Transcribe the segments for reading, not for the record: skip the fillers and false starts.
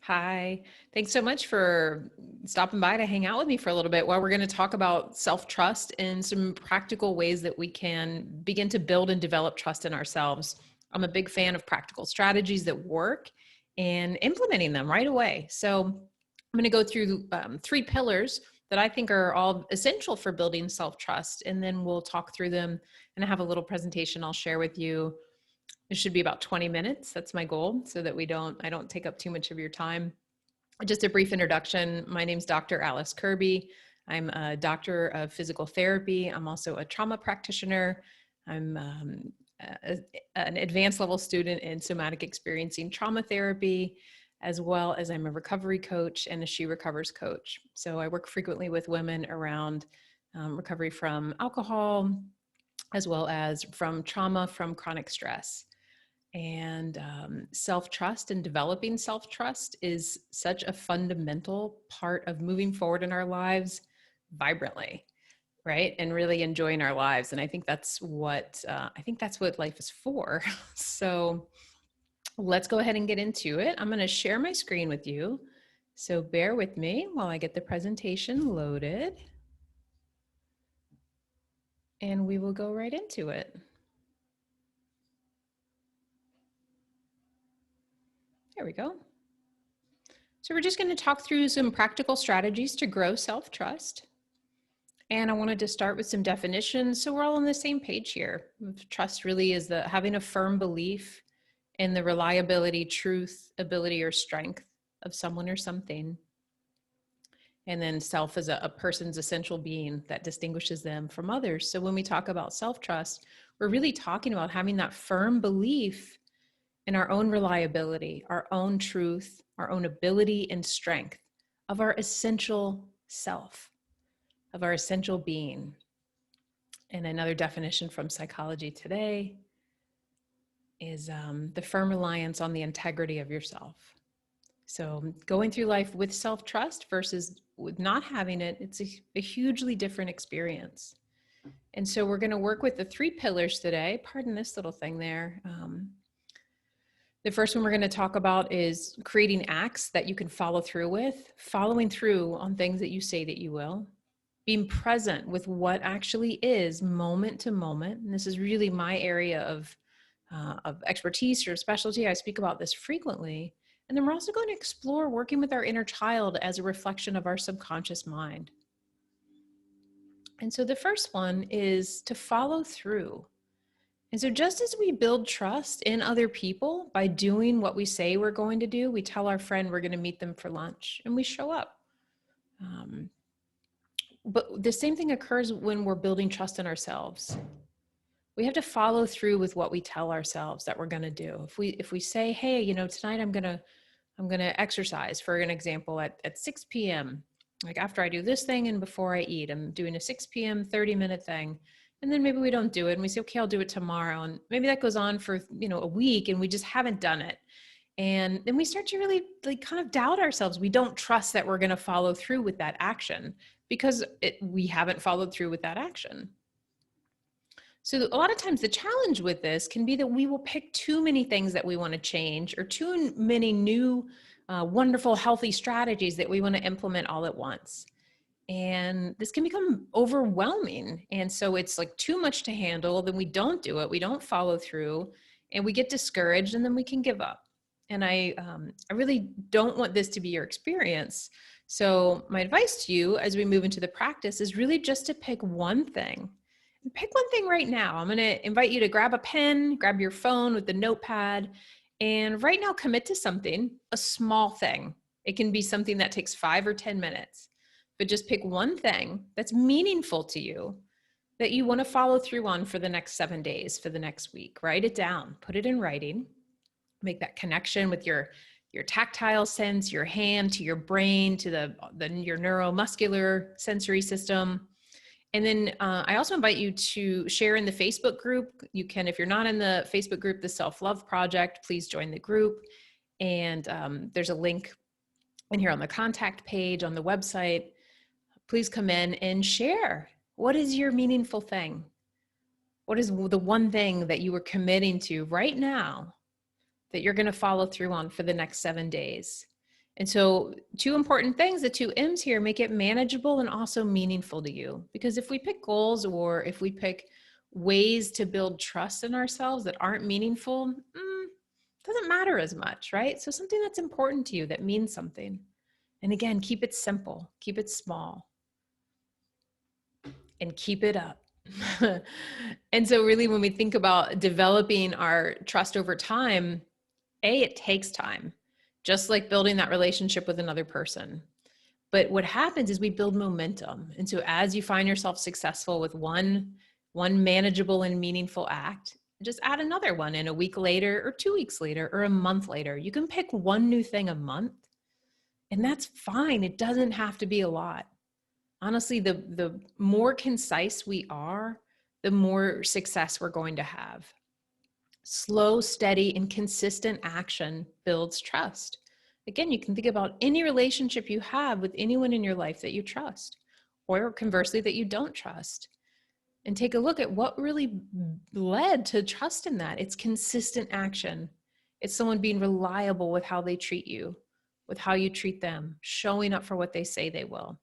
Hi. Thanks so much for stopping by to hang out with me for a little bit while we're going to talk about self-trust and some practical ways that we can begin to build and develop trust in ourselves. I'm a big fan of practical strategies that work and implementing them right away. So I'm going to go through three pillars that I think are all essential for building self-trust, and then we'll talk through them, and I have a little presentation I'll share with you. It should be about 20 minutes. That's my goal, so that I don't take up too much of your time. Just a brief introduction. My name's Dr. Alice Kirby. I'm a doctor of physical therapy. I'm also a trauma practitioner. I'm an advanced level student in somatic experiencing trauma therapy, as well as I'm a recovery coach and a She Recovers coach. So I work frequently with women around recovery from alcohol, as well as from trauma from chronic stress. And self-trust and developing self-trust is such a fundamental part of moving forward in our lives vibrantly, right? And really enjoying our lives. And I think that's what life is for. So let's go ahead and get into it. I'm going to share my screen with you. So bear with me while I get the presentation loaded. And we will go right into it. There we go. So we're just going to talk through some practical strategies to grow self-trust. And I wanted to start with some definitions so we're all on the same page here. Trust really is having a firm belief in the reliability, truth, ability, or strength of someone or something. And then self is a person's essential being that distinguishes them from others. So when we talk about self-trust, we're really talking about having that firm belief in our own reliability, our own truth, our own ability and strength of our essential self, of our essential being. And another definition from Psychology Today is the firm reliance on the integrity of yourself. So going through life with self-trust versus with not having it, it's a hugely different experience. And so we're going to work with the three pillars today. Pardon this little thing there. The first one we're going to talk about is creating acts that you can follow through with, following through on things that you say that you will, being present with what actually is moment to moment. And this is really my area of expertise or specialty. I speak about this frequently. And then we're also going to explore working with our inner child as a reflection of our subconscious mind. And so the first one is to follow through. And so just as we build trust in other people by doing what we say we're going to do, we tell our friend we're going to meet them for lunch and we show up. But the same thing occurs when we're building trust in ourselves. We have to follow through with what we tell ourselves that we're going to do. If we say, hey, tonight I'm going to exercise, for an example, at 6 p.m., like after I do this thing and before I eat, I'm doing a 6 p.m. 30-minute thing. And then maybe we don't do it and we say, okay, I'll do it tomorrow. And maybe that goes on for, a week and we just haven't done it. And then we start to really kind of doubt ourselves. We don't trust that we're going to follow through with that action because we haven't followed through with that action. So a lot of times the challenge with this can be that we will pick too many things that we want to change or too many new, wonderful, healthy strategies that we want to implement all at once. And this can become overwhelming. And so it's like too much to handle. Then we don't do it. We don't follow through and we get discouraged and then we can give up. And I really don't want this to be your experience. So my advice to you as we move into the practice is really just to pick one thing. And pick one thing right now. I'm going to invite you to grab a pen, grab your phone with the notepad, and right now commit to something, a small thing. It can be something that takes 5 or 10 minutes. But just pick one thing that's meaningful to you that you want to follow through on for the next 7 days, for the next week. Write it down, put it in writing, make that connection with your tactile sense, your hand to your brain, to your neuromuscular sensory system. And then I also invite you to share in the Facebook group. You can, if you're not in the Facebook group, the Self-Love Project, please join the group. And there's a link in here on the contact page on the website. Please come in and share. What is your meaningful thing? What is the one thing that you are committing to right now that you're going to follow through on for the next 7 days? And so two important things, the two M's here, make it manageable and also meaningful to you. Because if we pick goals or if we pick ways to build trust in ourselves that aren't meaningful, doesn't matter as much, right? So something that's important to you that means something. And again, keep it simple, keep it small, and keep it up. And so really when we think about developing our trust over time, it takes time, just like building that relationship with another person. But what happens is we build momentum. And so as you find yourself successful with one manageable and meaningful act, just add another one in a week later or 2 weeks later or a month later. You can pick one new thing a month, and that's fine. It doesn't have to be a lot. Honestly, the more concise we are, the more success we're going to have. Slow, steady, and consistent action builds trust. Again, you can think about any relationship you have with anyone in your life that you trust, or conversely, that you don't trust, and take a look at what really led to trust in that. It's consistent action. It's someone being reliable with how they treat you, with how you treat them, showing up for what they say they will.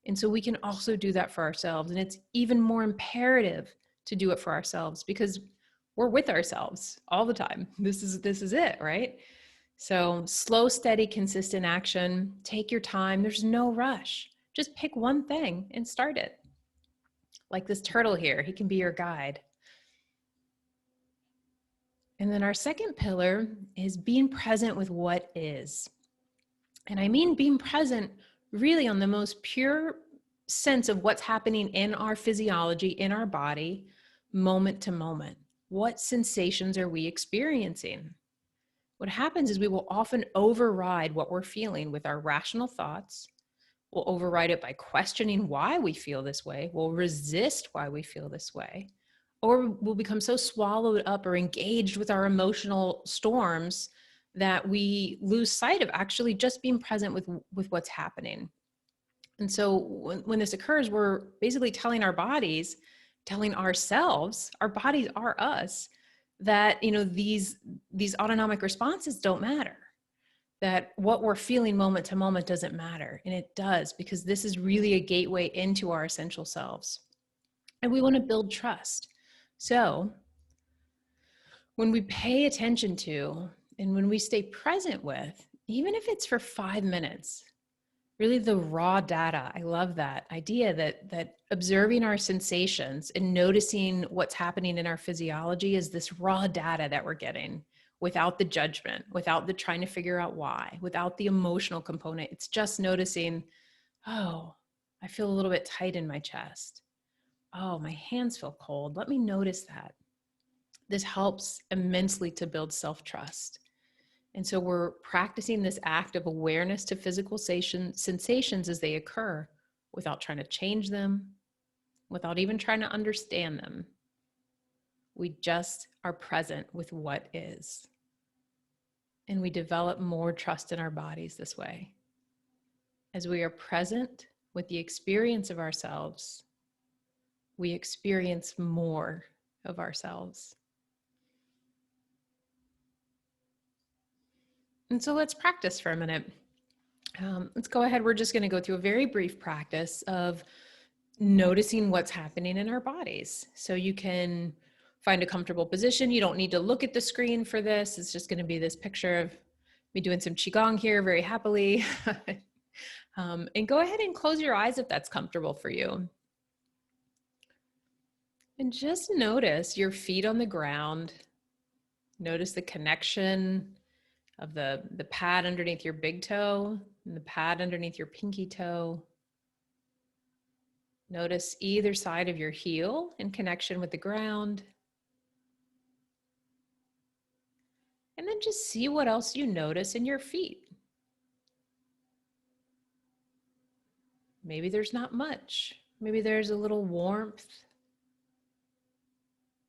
And so we can also do that for ourselves. And it's even more imperative to do it for ourselves because we're with ourselves all the time. This is it, right? So slow, steady, consistent action. Take your time. There's no rush. Just pick one thing and start it. Like this turtle here, he can be your guide. And then our second pillar is being present with what is. And I mean being present really on the most pure sense of what's happening in our physiology, in our body, moment to moment. What sensations are we experiencing? What happens is we will often override what we're feeling with our rational thoughts. We'll override it by questioning why we feel this way. We'll resist why we feel this way. Or we'll become so swallowed up or engaged with our emotional storms that we lose sight of actually just being present with what's happening. And so when this occurs, we're basically telling our bodies, telling ourselves, our bodies are us, that these autonomic responses don't matter, that what we're feeling moment to moment doesn't matter. And it does, because this is really a gateway into our essential selves. And we want to build trust. So when we pay attention to and when we stay present with, even if it's for 5 minutes, really the raw data. I love that idea that observing our sensations and noticing what's happening in our physiology is this raw data that we're getting without the judgment, without the trying to figure out why, without the emotional component. It's just noticing, oh, I feel a little bit tight in my chest. Oh, my hands feel cold. Let me notice that. This helps immensely to build self-trust. And so we're practicing this act of awareness to physical sensations as they occur without trying to change them, without even trying to understand them. We just are present with what is. And we develop more trust in our bodies this way. As we are present with the experience of ourselves, we experience more of ourselves. And so let's practice for a minute. Let's go ahead. We're just going to go through a very brief practice of noticing what's happening in our bodies. So you can find a comfortable position. You don't need to look at the screen for this. It's just going to be this picture of me doing some Qigong here very happily. And go ahead and close your eyes if that's comfortable for you. And just notice your feet on the ground. Notice the connection of the pad underneath your big toe and the pad underneath your pinky toe. Notice either side of your heel in connection with the ground. And then just see what else you notice in your feet. Maybe there's not much. Maybe there's a little warmth.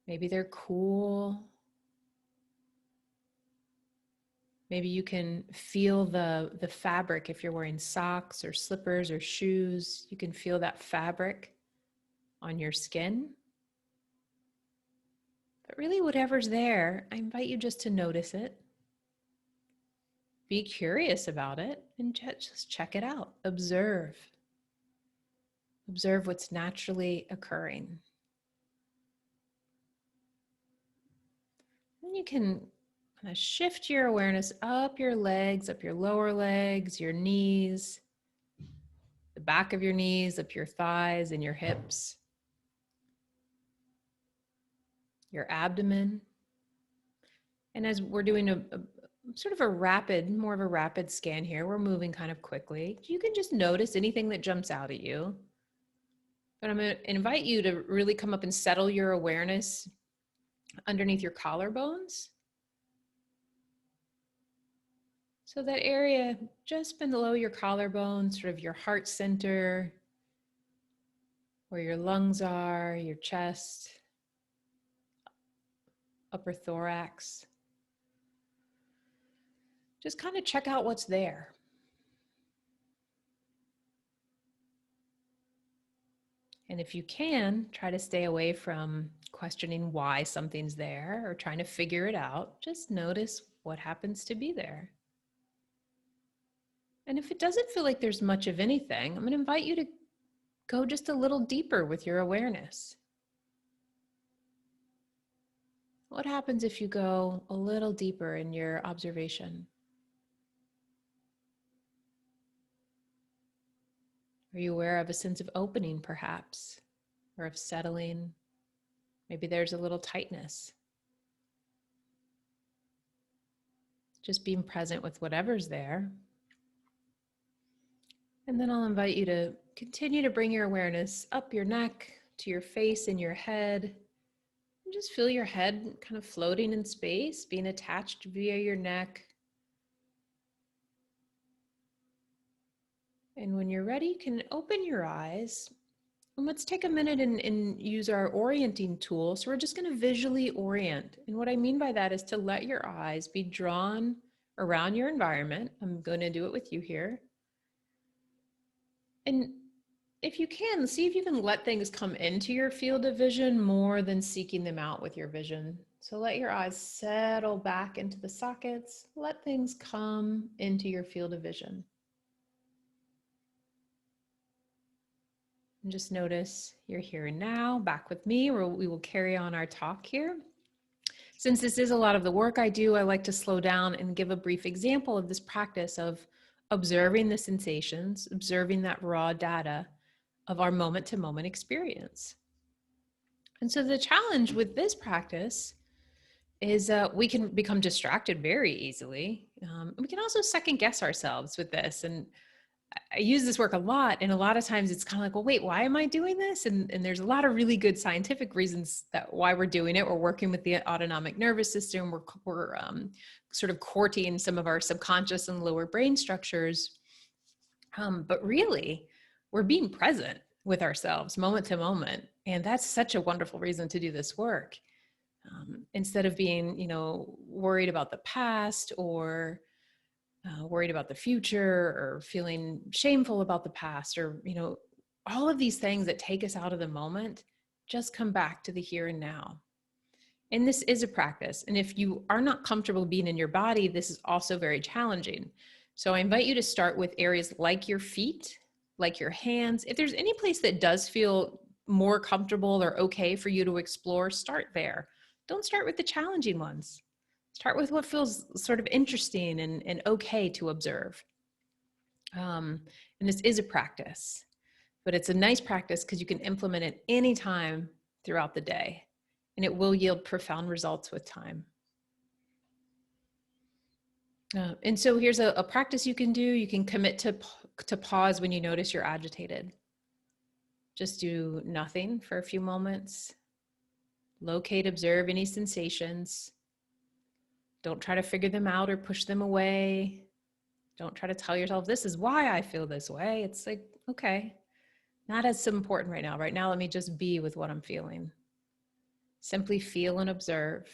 Maybe they're cool. Maybe you can feel the fabric if you're wearing socks or slippers or shoes. You can feel that fabric on your skin. But really, whatever's there, I invite you just to notice it. be curious about it and just check it out. Observe. Observe what's naturally occurring. Then you can kind of shift your awareness up your legs, up your lower legs, your knees, the back of your knees, up your thighs and your hips, your abdomen. And as we're doing a sort of a rapid, more of a rapid scan here, we're moving kind of quickly. You can just notice anything that jumps out at you. But I'm going to invite you to really come up and settle your awareness underneath your collarbones. So that area just below your collarbone, sort of your heart center, where your lungs are, your chest, upper thorax. Just kind of check out what's there. And if you can, try to stay away from questioning why something's there or trying to figure it out. Just notice what happens to be there. And if it doesn't feel like there's much of anything, I'm going to invite you to go just a little deeper with your awareness. What happens if you go a little deeper in your observation? Are you aware of a sense of opening, perhaps, or of settling? Maybe there's a little tightness. Just being present with whatever's there. And then I'll invite you to continue to bring your awareness up your neck to your face and your head. And just feel your head kind of floating in space, being attached via your neck. And when you're ready, you can open your eyes. And let's take a minute and use our orienting tool. So we're just going to visually orient. And what I mean by that is to let your eyes be drawn around your environment. I'm going to do it with you here. And if you can, see if you can let things come into your field of vision more than seeking them out with your vision. So let your eyes settle back into the sockets. Let things come into your field of vision. And just notice you're here and now, back with me, where we will carry on our talk here. Since this is a lot of the work I do, I like to slow down and give a brief example of this practice of observing the sensations, observing that raw data of our moment-to-moment experience. And so the challenge with this practice is we can become distracted very easily. We can also second guess ourselves with this. And I use this work a lot, and a lot of times it's kind of like, well, wait, why am I doing this? And there's a lot of really good scientific reasons that why we're doing it. We're working with the autonomic nervous system. We're sort of courting some of our subconscious and lower brain structures. But really, we're being present with ourselves moment to moment. And that's such a wonderful reason to do this work. Instead of being, worried about the past or worried about the future or feeling shameful about the past or, all of these things that take us out of the moment, just come back to the here and now. And this is a practice. And if you are not comfortable being in your body, this is also very challenging. So I invite you to start with areas like your feet, like your hands. If there's any place that does feel more comfortable or okay for you to explore, start there. Don't start with the challenging ones. Start with what feels sort of interesting and okay to observe. And this is a practice, but it's a nice practice because you can implement it anytime throughout the day, and it will yield profound results with time. And so here's a practice you can do. You can commit to pause when you notice you're agitated. Just do nothing for a few moments. Locate, observe any sensations. Don't try to figure them out or push them away. Don't try to tell yourself, this is why I feel this way. It's like, okay, not as important right now. Right now, let me just be with what I'm feeling. Simply feel and observe,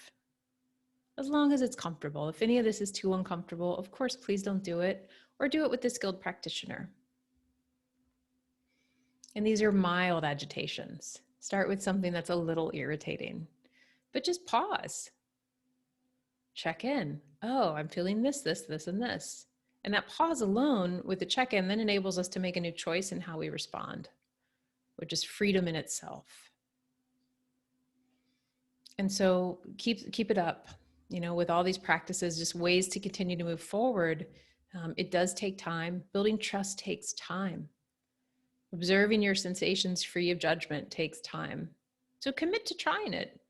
as long as it's comfortable. If any of this is too uncomfortable, of course, please don't do it, or do it with a skilled practitioner. And these are mild agitations. Start with something that's a little irritating, but just pause. Check in. Oh, I'm feeling this, and this. And that pause alone with the check-in then enables us to make a new choice in how we respond, which is freedom in itself. And so keep it up, with all these practices, just ways to continue to move forward. It does take time. Building trust takes time. Observing your sensations free of judgment takes time. So commit to trying it.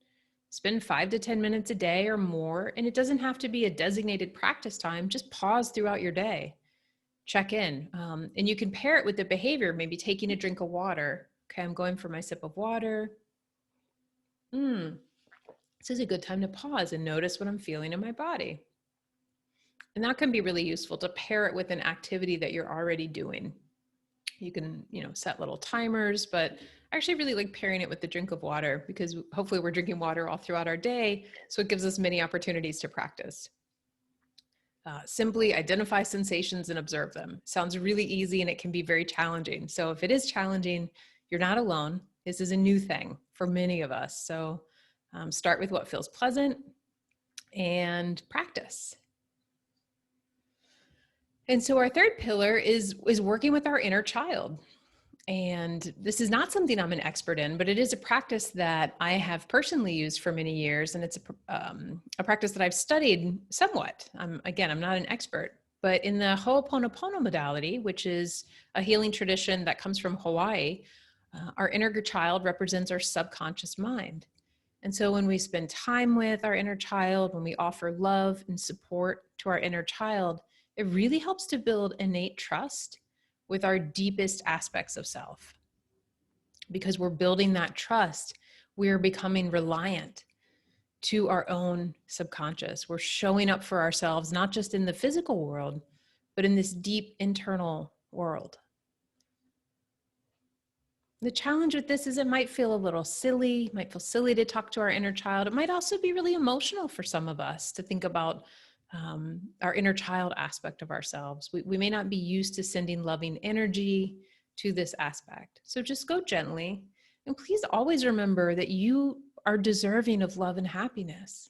Spend 5 to 10 minutes a day or more, and it doesn't have to be a designated practice time. Just pause throughout your day. Check in. And you can pair it with the behavior, maybe taking a drink of water. Okay, I'm going for my sip of water. This is a good time to pause and notice what I'm feeling in my body. And that can be really useful to pair it with an activity that you're already doing. You can, set little timers, but I actually really like pairing it with the drink of water because hopefully we're drinking water all throughout our day. So it gives us many opportunities to practice. Simply identify sensations and observe them. Sounds really easy and it can be very challenging. So if it is challenging, you're not alone. This is a new thing for many of us. So start with what feels pleasant and practice. And so our third pillar is working with our inner child. And this is not something I'm an expert in, but it is a practice that I have personally used for many years. And it's a practice that I've studied somewhat. I'm not an expert, but in the Ho'oponopono modality, which is a healing tradition that comes from Hawaii, our inner child represents our subconscious mind. And so when we spend time with our inner child, when we offer love and support to our inner child, it really helps to build innate trust with our deepest aspects of self. Because we're building that trust, we're becoming reliant to our own subconscious. We're showing up for ourselves, not just in the physical world, but in this deep internal world. The challenge with this is it might feel a little silly, might feel silly to talk to our inner child. It might also be really emotional for some of us to think about our inner child aspect of ourselves. We may not be used to sending loving energy to this aspect. So just go gently. And please always remember that you are deserving of love and happiness.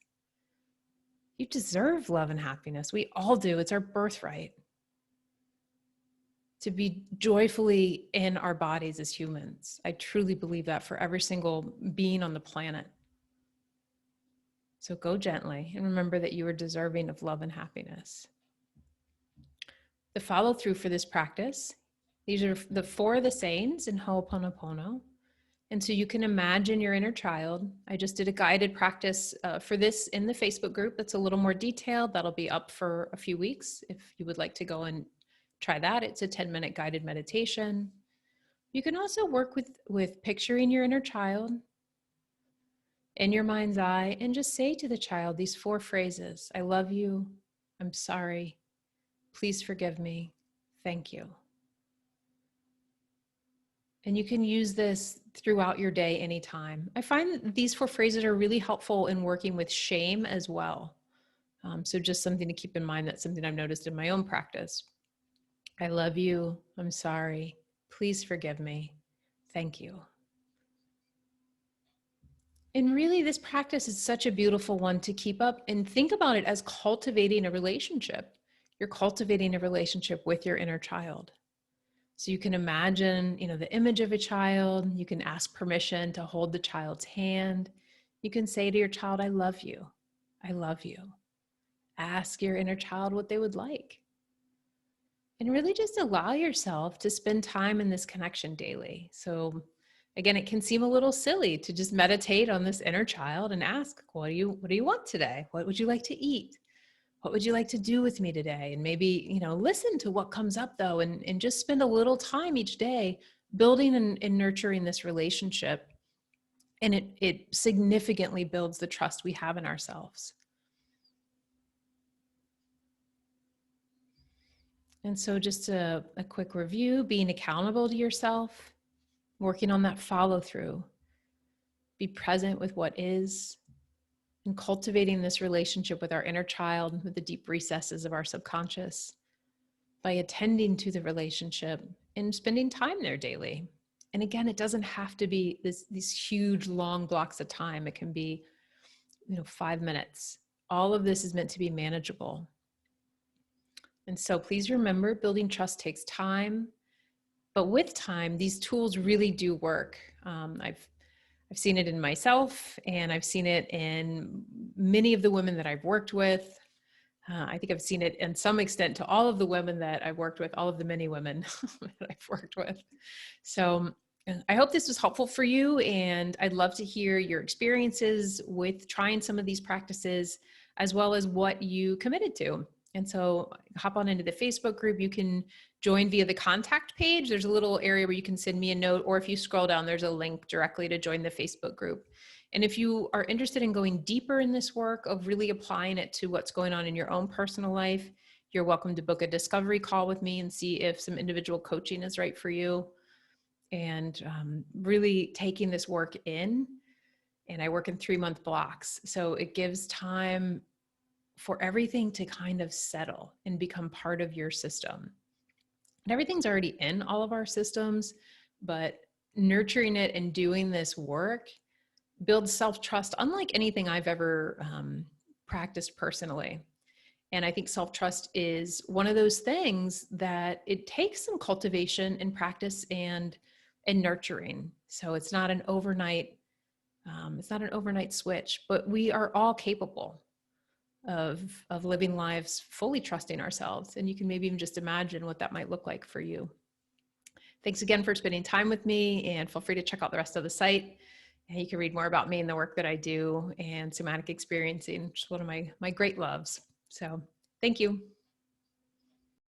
You deserve love and happiness. We all do. It's our birthright to be joyfully in our bodies as humans. I truly believe that for every single being on the planet. So go gently and remember that you are deserving of love and happiness. The follow through for this practice, these are the 4 of the sayings in Ho'oponopono. And so you can imagine your inner child. I just did a guided practice for this in the Facebook group that's a little more detailed. That'll be up for a few weeks if you would like to go and try that. It's a 10-minute guided meditation. You can also work with picturing your inner child in your mind's eye and just say to the child these 4 phrases. I love you. I'm sorry. Please forgive me. Thank you. And you can use this throughout your day anytime. I find that these 4 phrases are really helpful in working with shame as well. So just something to keep in mind. That's something I've noticed in my own practice. I love you. I'm sorry. Please forgive me. Thank you. And really, this practice is such a beautiful one to keep up and think about it as cultivating a relationship. You're cultivating a relationship with your inner child. So you can imagine, the image of a child. You can ask permission to hold the child's hand. You can say to your child, I love you. I love you. Ask your inner child what they would like. And really just allow yourself to spend time in this connection daily. So again, it can seem a little silly to just meditate on this inner child and ask, what do you want today? What would you like to eat? What would you like to do with me today? And maybe, listen to what comes up though, and just spend a little time each day building and nurturing this relationship. And it significantly builds the trust we have in ourselves. And so just a quick review, being accountable to yourself, working on that follow through, be present with what is, and cultivating this relationship with our inner child, with the deep recesses of our subconscious, by attending to the relationship and spending time there daily. And again, it doesn't have to be these huge, long blocks of time. It can be, 5 minutes. All of this is meant to be manageable. And so please remember, building trust takes time, but with time, these tools really do work. I've seen it in myself, and I've seen it in many of the women that I've worked with. I think I've seen it in some extent to all of the women that I've worked with, all of the many women that I've worked with. So I hope this was helpful for you, and I'd love to hear your experiences with trying some of these practices, as well as what you committed to. And so hop on into the Facebook group. You can join via the contact page. There's a little area where you can send me a note, or if you scroll down, there's a link directly to join the Facebook group. And if you are interested in going deeper in this work of really applying it to what's going on in your own personal life, you're welcome to book a discovery call with me and see if some individual coaching is right for you. And really taking this work in, and I work in 3-month blocks. So it gives time for everything to kind of settle and become part of your system. And everything's already in all of our systems, but nurturing it and doing this work builds self-trust unlike anything I've ever practiced personally. And I think self-trust is one of those things that it takes some cultivation and practice and nurturing. So it's not an overnight switch, but we are all capable of living lives fully trusting ourselves. And you can maybe even just imagine what that might look like for you. Thanks again for spending time with me, and feel free to check out the rest of the site. And you can read more about me and the work that I do, and somatic experiencing, which is one of my great loves. So thank you.